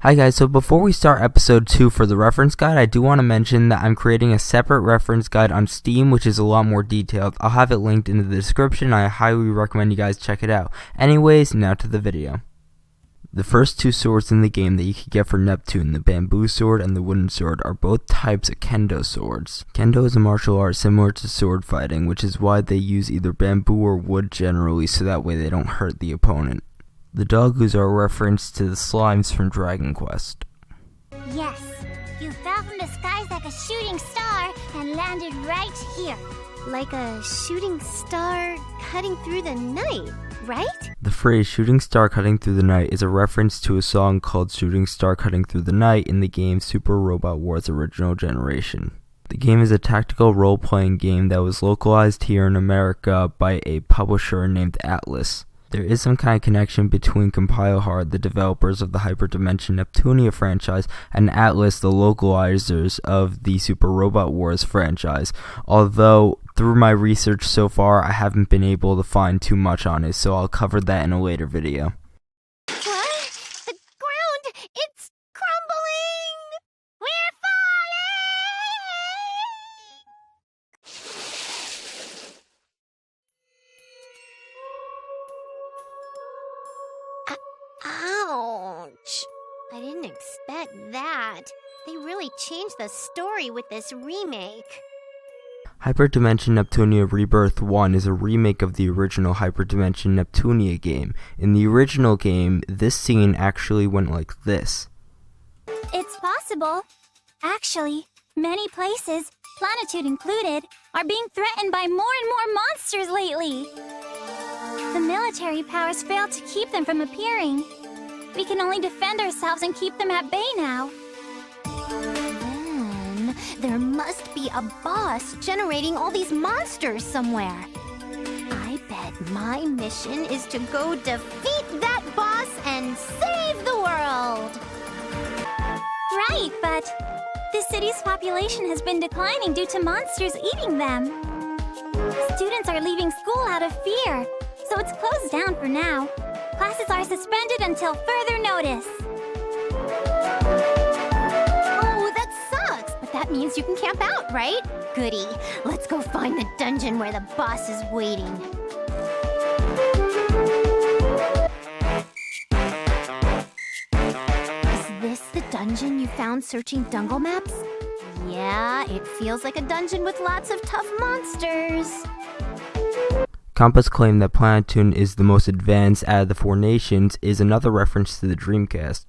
Hi guys, so before we start episode 2 for the reference guide, I do want to mention that I'm creating a separate reference guide on Steam, which is a lot more detailed. I'll have it linked in the description. I highly recommend you guys check it out. Anyways, now to the video. The first two swords in the game that you can get for Neptune, the bamboo sword and the wooden sword, are both types of kendo swords. Kendo is a martial art similar to sword fighting, which is why they use either bamboo or wood generally, so that way they don't hurt the opponent. The doggoos are a reference to the slimes from Dragon Quest. Yes, you fell from the skies like a shooting star and landed right here. Like a shooting star cutting through the night, right? The phrase shooting star cutting through the night is a reference to a song called Shooting Star Cutting Through the Night in the game Super Robot Wars Original Generation. The game is a tactical role-playing game that was localized here in America by a publisher named Atlas. There is some kind of connection between CompileHard, the developers of the Hyperdimension Neptunia franchise, and Atlas, the localizers of the Super Robot Wars franchise, although through my research so far I haven't been able to find too much on it, so I'll cover that in a later video. What? The ground! It's crumbling! We're falling! Ouch! I didn't expect that. They really changed the story with this remake. Hyperdimension Neptunia Rebirth 1 is a remake of the original Hyperdimension Neptunia game. In the original game, this scene actually went like this. It's possible. Actually, many places, Planitude included, are being threatened by more and more monsters lately. The military powers failed to keep them from appearing. We can only defend ourselves and keep them at bay now. Then, there must be a boss generating all these monsters somewhere. I bet my mission is to go defeat that boss and save the world! Right, but the city's population has been declining due to monsters eating them. Students are leaving school out of fear, so it's closed down for now. Classes are suspended until further notice. Oh, that sucks! But that means you can camp out, right? Goody. Let's go find the dungeon where the boss is waiting. Is this the dungeon you found searching Dungle Maps? Yeah, it feels like a dungeon with lots of tough monsters. Compass claim that Planitude is the most advanced out of the four nations is another reference to the Dreamcast.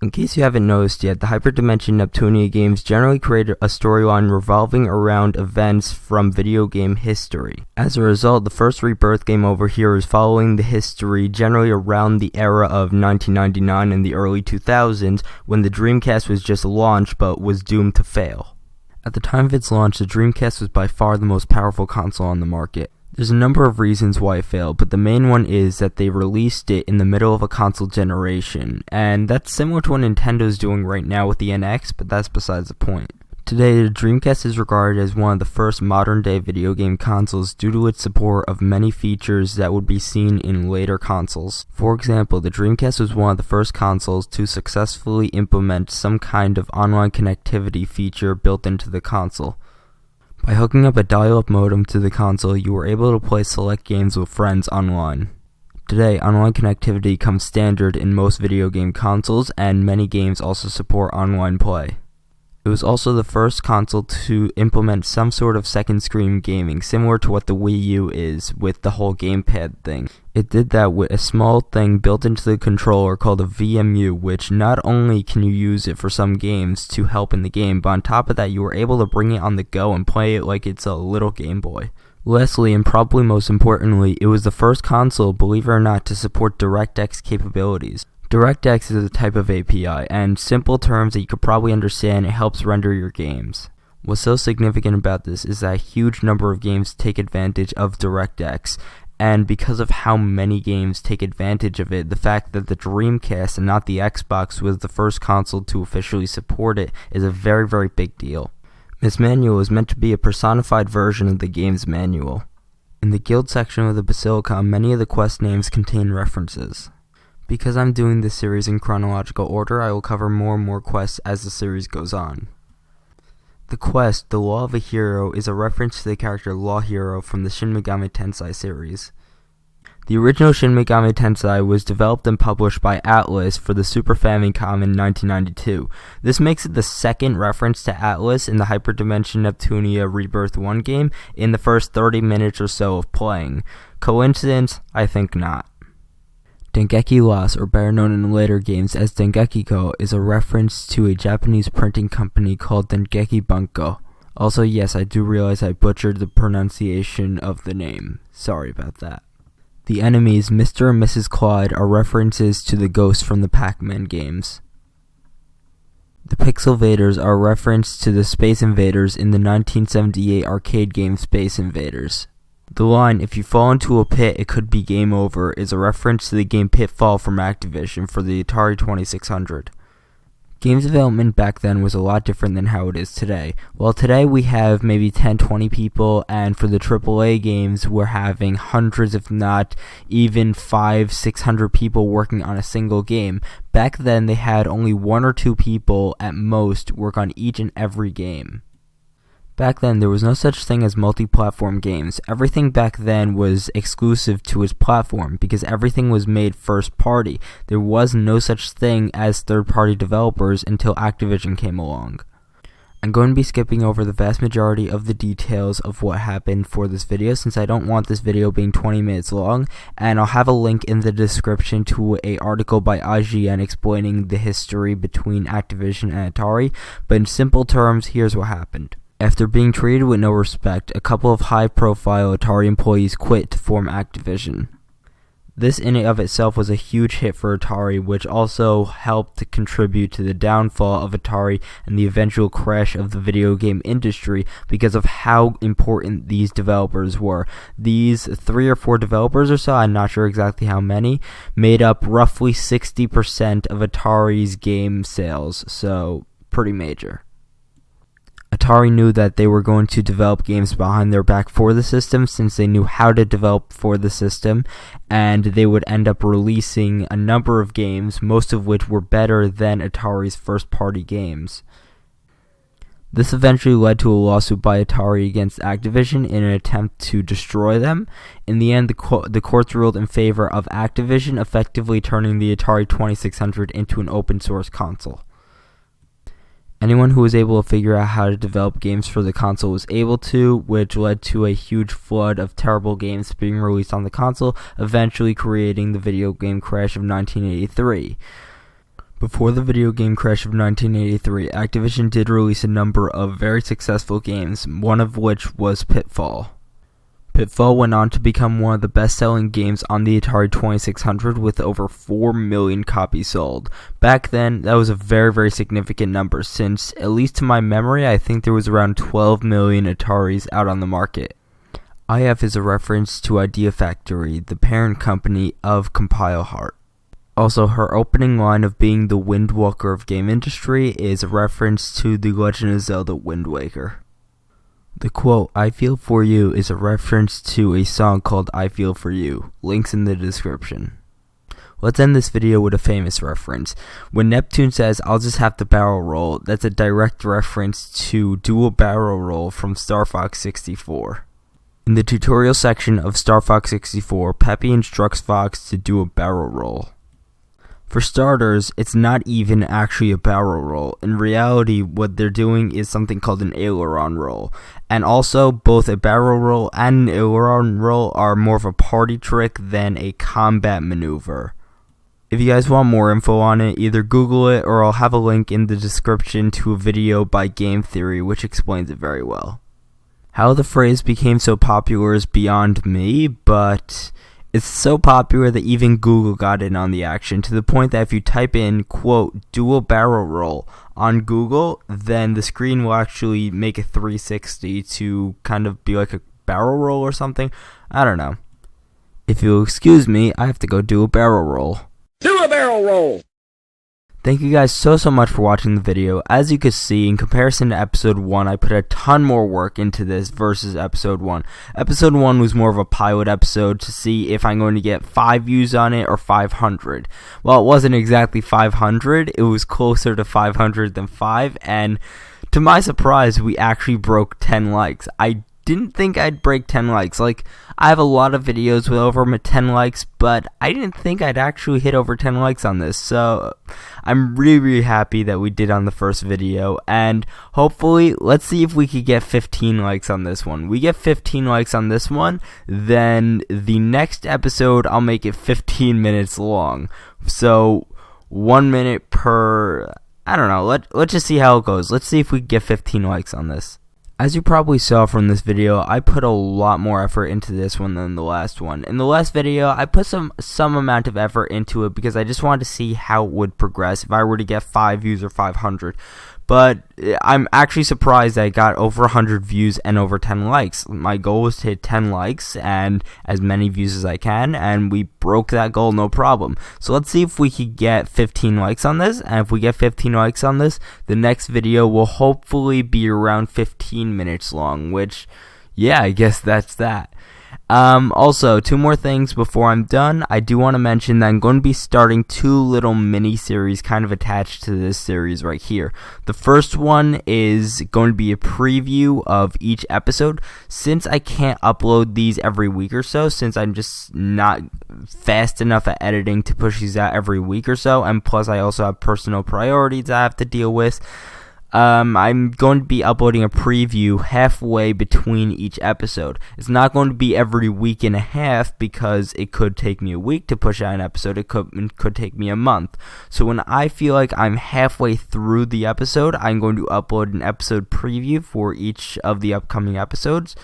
In case you haven't noticed yet, the Hyperdimension Neptunia games generally create a storyline revolving around events from video game history. As a result, the first Rebirth game over here is following the history generally around the era of 1999 and the early 2000s, when the Dreamcast was just launched but was doomed to fail. At the time of its launch, the Dreamcast was by far the most powerful console on the market. There's a number of reasons why it failed, but the main one is that they released it in the middle of a console generation, and that's similar to what Nintendo's doing right now with the NX, but that's besides the point. Today, the Dreamcast is regarded as one of the first modern-day video game consoles due to its support of many features that would be seen in later consoles. For example, the Dreamcast was one of the first consoles to successfully implement some kind of online connectivity feature built into the console. By hooking up a dial-up modem to the console, you were able to play select games with friends online. Today, online connectivity comes standard in most video game consoles, and many games also support online play. It was also the first console to implement some sort of second screen gaming, similar to what the Wii U is with the whole gamepad thing. It did that with a small thing built into the controller called a VMU, which not only can you use it for some games to help in the game, but on top of that you were able to bring it on the go and play it like it's a little Game Boy. Lastly, and probably most importantly, it was the first console, believe it or not, to support DirectX capabilities. DirectX is a type of API, and simple terms that you could probably understand, it helps render your games. What's so significant about this is that a huge number of games take advantage of DirectX, and because of how many games take advantage of it, the fact that the Dreamcast and not the Xbox was the first console to officially support it is a very, very big deal. This manual is meant to be a personified version of the game's manual. In the guild section of the Basilica, many of the quest names contain references. Because I'm doing this series in chronological order, I will cover more and more quests as the series goes on. The quest, The Law of a Hero, is a reference to the character Law Hero from the Shin Megami Tensei series. The original Shin Megami Tensei was developed and published by Atlus for the Super Famicom in 1992. This makes it the second reference to Atlus in the Hyperdimension Neptunia Rebirth 1 game in the first 30 minutes or so of playing. Coincidence? I think not. Dengeki Lost, or better known in later games as Dengeki-ko, is a reference to a Japanese printing company called Dengeki Bunko. Also, yes, I do realize I butchered the pronunciation of the name. Sorry about that. The enemies, Mr. and Mrs. Clyde, are references to the ghosts from the Pac-Man games. The Pixelvaders are a reference to the Space Invaders in the 1978 arcade game Space Invaders. The line, "If you fall into a pit, it could be game over," is a reference to the game Pitfall from Activision for the Atari 2600. Games development back then was a lot different than how it is today. Well, today we have maybe 10-20 people, and for the AAA games, we're having hundreds, if not even 500-600 people working on a single game. Back then, they had only 1 or 2 people at most work on each and every game. Back then, there was no such thing as multi-platform games. Everything back then was exclusive to its platform because everything was made first-party. There was no such thing as third-party developers until Activision came along. I'm going to be skipping over the vast majority of the details of what happened for this video since I don't want this video being 20 minutes long, and I'll have a link in the description to an article by IGN explaining the history between Activision and Atari, but in simple terms, here's what happened. After being treated with no respect, a couple of high-profile Atari employees quit to form Activision. This in and of itself was a huge hit for Atari, which also helped to contribute to the downfall of Atari and the eventual crash of the video game industry because of how important these developers were. These 3 or 4 developers or so, I'm not sure exactly how many, made up roughly 60% of Atari's game sales, so pretty major. Atari knew that they were going to develop games behind their back for the system since they knew how to develop for the system, and they would end up releasing a number of games, most of which were better than Atari's first-party games. This eventually led to a lawsuit by Atari against Activision in an attempt to destroy them. In the end, the courts ruled in favor of Activision, effectively turning the Atari 2600 into an open-source console. Anyone who was able to figure out how to develop games for the console was able to, which led to a huge flood of terrible games being released on the console, eventually creating the video game crash of 1983. Before the video game crash of 1983, Activision did release a number of very successful games, one of which was Pitfall. Pitfall went on to become one of the best-selling games on the Atari 2600 with over 4 million copies sold. Back then, that was a very, very significant number since, at least to my memory, I think there was around 12 million Ataris out on the market. IF is a reference to Idea Factory, the parent company of Compile Heart. Also, her opening line of being the Windwalker of game industry is a reference to The Legend of Zelda Wind Waker. The quote, "I feel for you," is a reference to a song called I Feel For You. Links in the description. Let's end this video with a famous reference. When Neptune says, "I'll just have to barrel roll," that's a direct reference to Dual Barrel Roll from Star Fox 64. In the tutorial section of Star Fox 64, Peppy instructs Fox to do a barrel roll. For starters, it's not even actually a barrel roll. In reality, what they're doing is something called an aileron roll. And also, both a barrel roll and an aileron roll are more of a party trick than a combat maneuver. If you guys want more info on it, either Google it or I'll have a link in the description to a video by Game Theory which explains it very well. How the phrase became so popular is beyond me, but it's so popular that even Google got in on the action, to the point that if you type in, quote, "dual barrel roll" on Google, then the screen will actually make a 360 to kind of be like a barrel roll or something. I don't know. If you'll excuse me, I have to go do a barrel roll. Do a barrel roll! Thank you guys so much for watching the video. As you can see, in comparison to episode 1, I put a ton more work into this versus episode 1. Episode 1 was more of a pilot episode to see if I'm going to get 5 views on it or 500. Well, it wasn't exactly 500, it was closer to 500 than 5, and to my surprise, we actually broke 10 likes. I didn't think I'd break 10 likes. Like, I have a lot of videos with over 10 likes, but I didn't think I'd actually hit over 10 likes on this. So I'm really happy that we did on the first video, and hopefully, let's see if we could get 15 likes on this one. We get 15 likes on this one, then the next episode, I'll make it 15 minutes long. So 1 minute per, I don't know, let's just see how it goes. Let's see if we can get 15 likes on this. As you probably saw from this video, I put a lot more effort into this one than the last one. In the last video, I put some amount of effort into it because I just wanted to see how it would progress if I were to get 5 views or 500. But I'm actually surprised that I got over 100 views and over 10 likes. My goal was to hit 10 likes and as many views as I can, and we broke that goal no problem. So let's see if we could get 15 likes on this, and if we get 15 likes on this, the next video will hopefully be around 15 minutes long, which, yeah, I guess that's that. Also, 2 more things before I'm done. I do want to mention that I'm going to be starting 2 little mini-series kind of attached to this series right here. The first one is going to be a preview of each episode. Since I can't upload these every week or so, since I'm just not fast enough at editing to push these out every week or so, and plus I also have personal priorities I have to deal with, I'm going to be uploading a preview halfway between each episode. It's not going to be every week and a half because it could take me a week to push out an episode. It could take me a month. So when I feel like I'm halfway through the episode, I'm going to upload an episode preview for each of the upcoming episodes.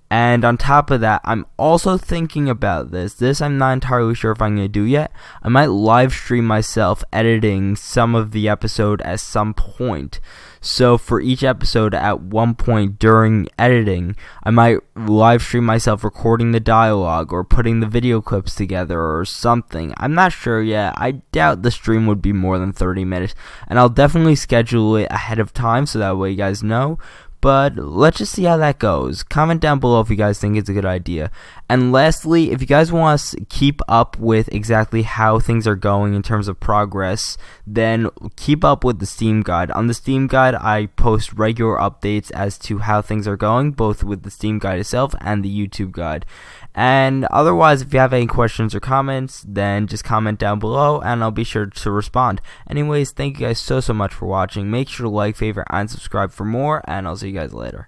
And on top of that, I'm also thinking about this I'm not entirely sure if I'm going to do yet. I might live stream myself editing some of the episode at some point. So for each episode at one point during editing, I might live stream myself recording the dialogue or putting the video clips together or something. I'm not sure yet. I doubt the stream would be more than 30 minutes. And I'll definitely schedule it ahead of time so that way you guys know. But let's just see how that goes. Comment down below if you guys think it's a good idea. And lastly, if you guys want to keep up with exactly how things are going in terms of progress, then keep up with the Steam Guide. On the Steam Guide, I post regular updates as to how things are going, both with the Steam Guide itself and the YouTube Guide. And otherwise, if you have any questions or comments, then just comment down below and I'll be sure to respond. Anyways, thank you guys so much for watching. Make sure to like, favorite, and subscribe for more, and I'll see you guys later.